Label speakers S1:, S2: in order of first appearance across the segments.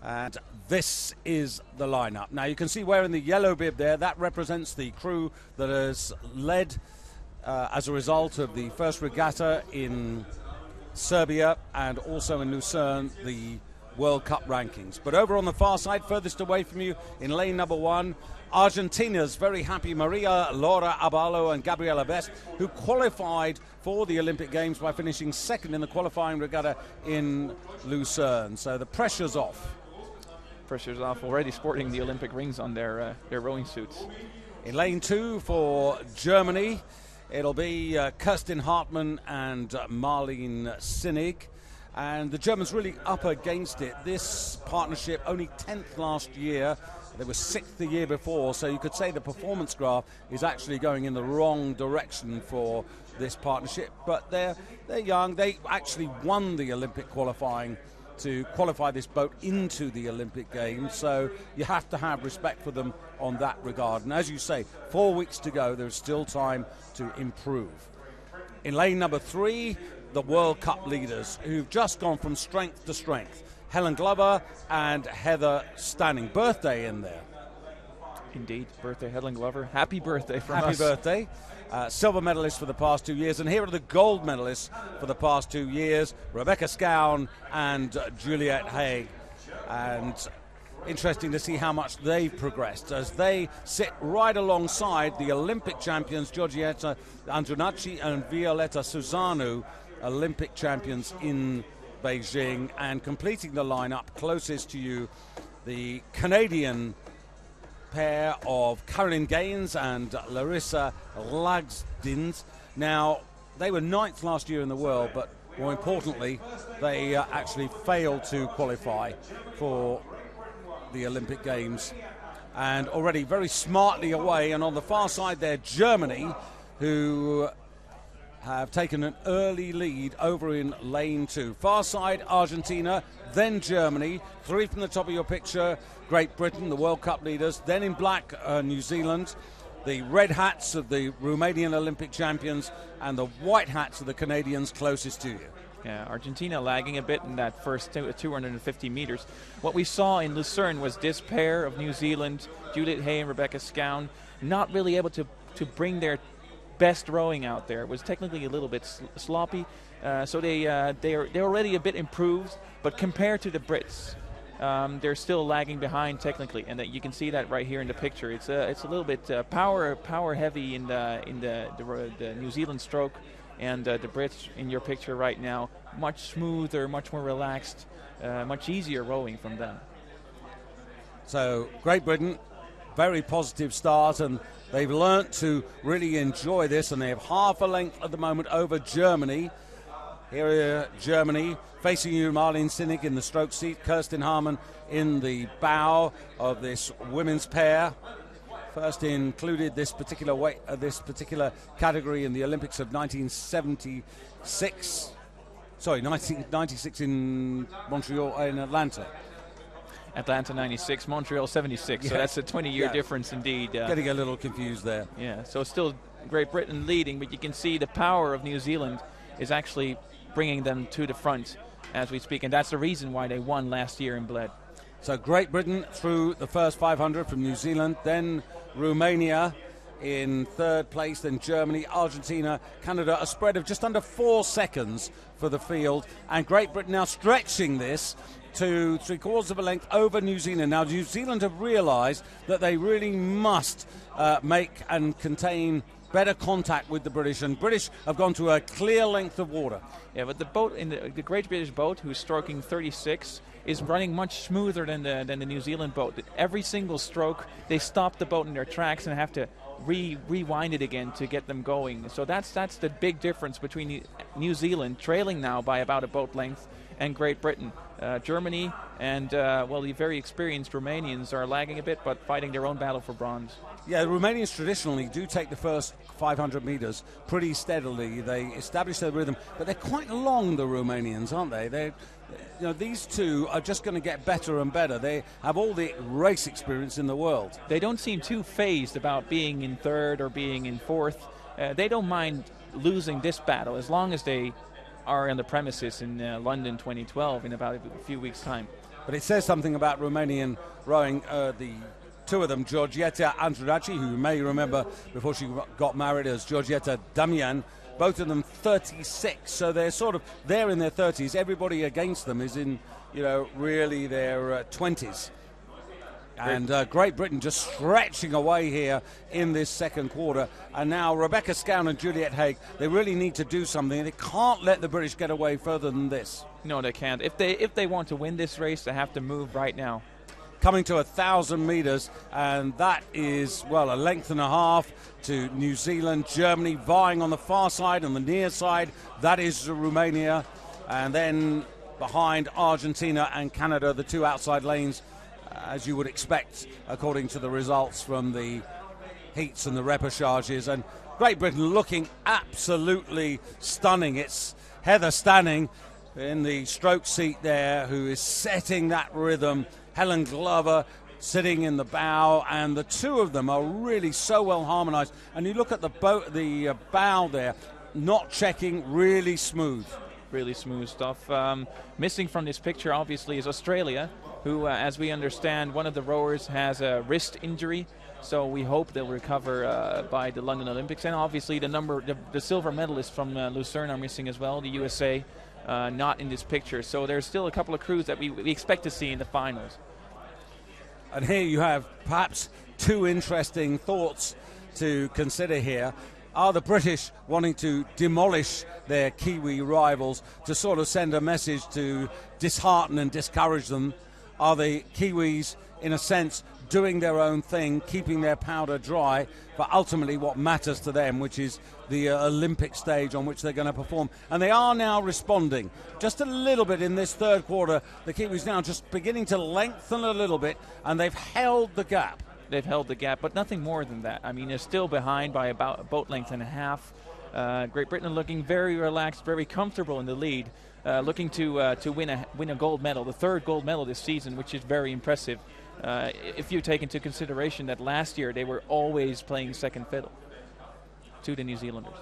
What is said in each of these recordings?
S1: And this is the lineup. Now you can see wearing the yellow bib there, that represents the crew that has led as a result of the first regatta in Serbia and also in Lucerne, the World Cup rankings. But over on the far side, furthest away from you, in lane number 1, Argentina's very happy Maria Laura ABALO and Gabriela, who qualified for the Olympic Games by finishing second in the qualifying regatta in Lucerne. So the pressure's off.
S2: Pressure's off, already sporting the Olympic rings on their rowing suits.
S1: In lane 2 for Germany, it'll be Kerstin HARTMANN and Marlene SINNIG. And the Germans really up against it. This partnership only 10th last year. They were 6th the year before, so you could say the performance graph is actually going in the wrong direction for this partnership. But they're young. They actually won the Olympic qualifying to qualify this boat into the Olympic Games, so you have to have respect for them on that regard. And as you say, 4 weeks to go, there's still time to improve. In lane number 3, the World Cup leaders who've just gone from strength to strength. Helen Glover and Heather Stanning. Birthday in there.
S2: Indeed, birthday Helen Glover. Happy birthday from us.
S1: Happy birthday. Silver medalist for the past 2 years. And here are the gold medalists for the past 2 years. Rebecca SCOWN and Juliette HAIGH. And interesting to see how much they've progressed as they sit right alongside the Olympic champions Georgeta ANDRUNACHE and Viorica SUSANU, Olympic champions in Beijing. And completing the lineup closest to you, the Canadian pair of Carolyn GANES and Larissa LAGZDINS. Now, they were 9th last year in the world, but more importantly, they actually failed to qualify for the Olympic Games. And already very smartly away, and on the far side there, Germany, who have taken an early lead over in lane 2. Far side, Argentina, then Germany. 3 from the top of your picture, Great Britain, the World Cup leaders. Then in black, New Zealand. The red hats of the Romanian Olympic champions and the white hats of the Canadians closest to you.
S2: Yeah, Argentina lagging a bit in that first 250 meters. What we saw in Lucerne was this pair of New Zealand, Juliette HAIGH and Rebecca SCOWN, not really able to bring their best rowing out there. It was technically a little bit sloppy, so they're already a bit improved, but compared to the Brits, they're still lagging behind technically, and that you can see that right here in the picture. It's a little bit power heavy in the New Zealand stroke, and the Brits in your picture right now much smoother, much more relaxed, much easier rowing from them.
S1: So Great Britain, very positive start, and they've learnt to really enjoy this, and they have half a length at the moment over Germany. Here Germany, facing you, Marlene SINNIG in the stroke seat, Kerstin HARTMANN in the bow of this women's pair. First included this particular category in the Olympics of 1996 in Montreal, in Atlanta.
S2: Atlanta 96, Montreal 76, so that's a 20-year difference indeed.
S1: Getting a little confused there.
S2: Yeah, so still Great Britain leading, but you can see the power of New Zealand is actually bringing them to the front as we speak, and that's the reason why they won last year in Bled.
S1: So Great Britain through the first 500 from New Zealand, then Romania in 3rd place, then Germany, Argentina, Canada, a spread of just under 4 seconds for the field, and Great Britain now stretching this to 3/4 of a length over New Zealand. Now New Zealand have realised that they really must make and contain better contact with the British, and British have gone to a clear length of water.
S2: Yeah, but the boat, in the Great British boat, who's stroking 36, is running much smoother than the New Zealand boat. Every single stroke, they stop the boat in their tracks and have to rewind it again to get them going. So that's the big difference between New Zealand, trailing now by about a boat length, and Great Britain. Germany and, the very experienced Romanians are lagging a bit, but fighting their own battle for bronze.
S1: Yeah, the Romanians traditionally do take the first 500 metres pretty steadily. They establish their rhythm, but they're quite long, the Romanians, aren't they? These two are just going to get better and better. They have all the race experience in the world.
S2: They don't seem too phased about being in 3rd or being in 4th. They don't mind losing this battle as long as they are on the premises in London 2012 in about a few weeks' time.
S1: But it says something about Romanian rowing, the two of them, Georgeta ANDRUNACHE, who you may remember before she got married as Georgeta Damian, both of them 36, so they're sort of, they're in their 30s. Everybody against them is in, really their 20s. And Great Britain just stretching away here in this second quarter. And now Rebecca SCOWN and Juliette HAIGH, they really need to do something. They can't let the British get away further than this.
S2: No, they can't. If they want to win this race, they have to move right now.
S1: Coming to 1,000 metres, and that is, well, a length and a half to New Zealand. Germany vying on the far side, on the near side. That is Romania. And then behind Argentina and Canada, the two outside lanes, as you would expect, according to the results from the heats and the repechages. And Great Britain looking absolutely stunning. It's Heather Stanning in the stroke seat there who is setting that rhythm. Helen Glover sitting in the bow, and the two of them are really so well harmonised. And you look at the bow there, not checking, really smooth.
S2: Really smooth stuff. Missing from this picture, obviously, is Australia, who, as we understand, one of the rowers has a wrist injury, so we hope they'll recover by the London Olympics. And obviously the silver medalists from Lucerne are missing as well, the USA, not in this picture. So there's still a couple of crews that we expect to see in the finals.
S1: And here you have perhaps two interesting thoughts to consider here. Are the British wanting to demolish their Kiwi rivals to sort of send a message to dishearten and discourage them? Are the Kiwis, in a sense, doing their own thing, keeping their powder dry, but ultimately what matters to them, which is the Olympic stage on which they're going to perform? And they are now responding just a little bit in this third quarter. The Kiwis now just beginning to lengthen a little bit, and they've held the gap.
S2: They've held the gap, but nothing more than that. I mean, they're still behind by about a boat length and a half. Great Britain looking very relaxed, very comfortable in the lead, looking to win a gold medal, the third gold medal this season, which is very impressive. If you take into consideration that last year they were always playing second fiddle to the New Zealanders.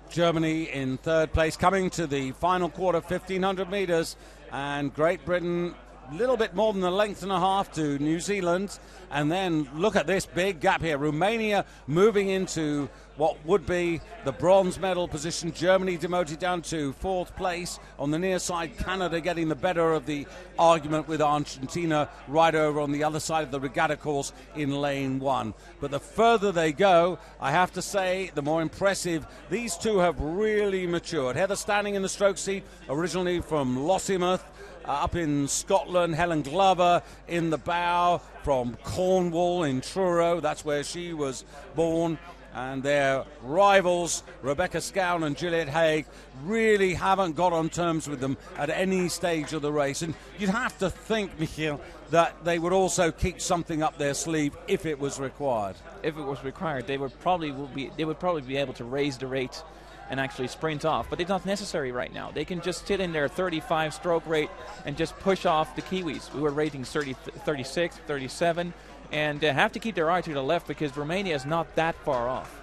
S1: Germany in third place, coming to the final quarter, 1,500 metres, and Great Britain a little bit more than a length and a half to New Zealand. And then look at this big gap here. Romania moving into what would be the bronze medal position. Germany demoted down to fourth place. On the near side, Canada getting the better of the argument with Argentina right over on the other side of the regatta course in lane one. But the further they go, I have to say, the more impressive. These two have really matured. Heather Stanning in the stroke seat, originally from Lossiemouth, up in Scotland. Helen Glover in the bow from Cornwall in Truro. That's where she was born. And their rivals, Rebecca SCOWN and Juliette HAIGH, really haven't got on terms with them at any stage of the race. And you'd have to think, Michiel, that they would also keep something up their sleeve if it was required.
S2: If it was required, they would probably be able to raise the rate and actually sprint off, but it's not necessary right now. They can just sit in their 35 stroke rate and just push off the Kiwis. We were rating 36, 37, and have to keep their eye to the left because Romania is not that far off.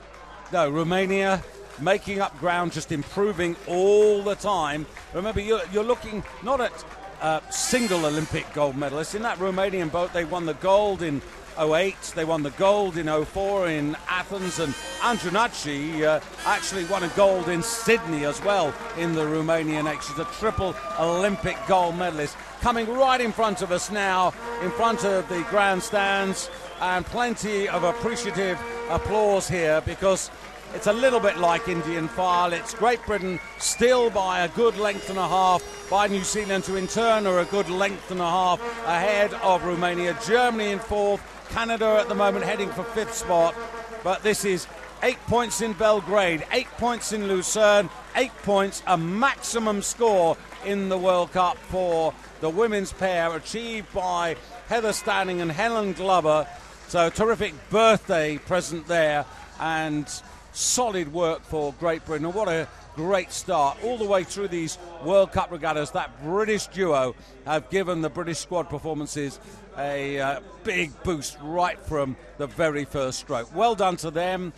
S1: No, Romania making up ground, just improving all the time. Remember, you're looking not at single Olympic gold medalists. In that Romanian boat, they won the gold in 2008, they won the gold in 2004 in Athens, and ANDRUNACHE actually won a gold in Sydney as well in the Romanian X. She's a triple Olympic gold medalist. Coming right in front of us now, in front of the grandstands, and plenty of appreciative applause here because it's a little bit like Indian file. It's Great Britain still by a good length and a half by New Zealand, who in turn are a good length and a half ahead of Romania. Germany in fourth, Canada at the moment heading for fifth spot. But this is 8 points in Belgrade, 8 points in Lucerne, 8 points, a maximum score in the World Cup for the women's pair, achieved by Heather Stanning and Helen Glover. So terrific birthday present there, and solid work for Great Britain. And what a great start all the way through these World Cup regattas. That British duo have given the British squad performances a big boost right from the very first stroke. Well done to them.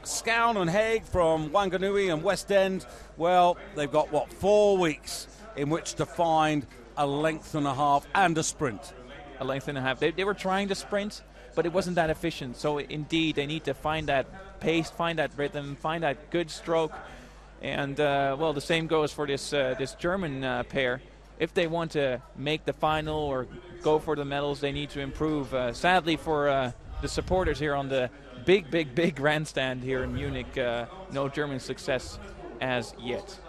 S1: SCOWN and HAIGH from Wanganui and West End, well, they've got, 4 weeks in which to find a length and a half and a sprint.
S2: A length and a half. They were trying to sprint, but it wasn't that efficient. So indeed, they need to find that pace, find that rhythm, find that good stroke. And well, the same goes for this German pair. If they want to make the final or go for the medals, they need to improve. Sadly for the supporters here on the big grandstand here in Munich, no German success as yet.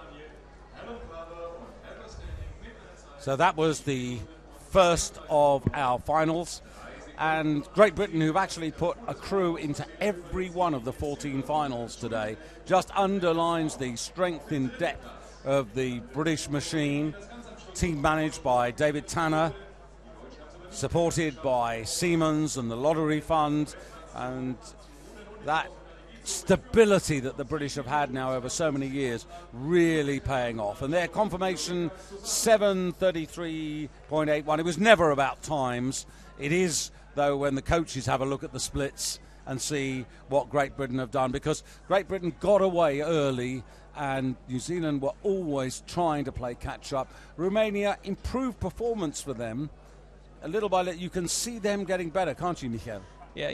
S1: So that was the first of our finals. And Great Britain, who've actually put a crew into every one of the 14 finals today, just underlines the strength in depth of the British machine. Team managed by David Tanner, supported by Siemens and the Lottery Fund, and that stability that the British have had now over so many years really paying off. And their confirmation 7:33.81. It was never about times. It is, though, when the coaches have a look at the splits and see what Great Britain have done, because Great Britain got away early and New Zealand were always trying to play catch up. Romania improved performance for them. A little by little, you can see them getting better, can't you, Michael?
S2: Yeah,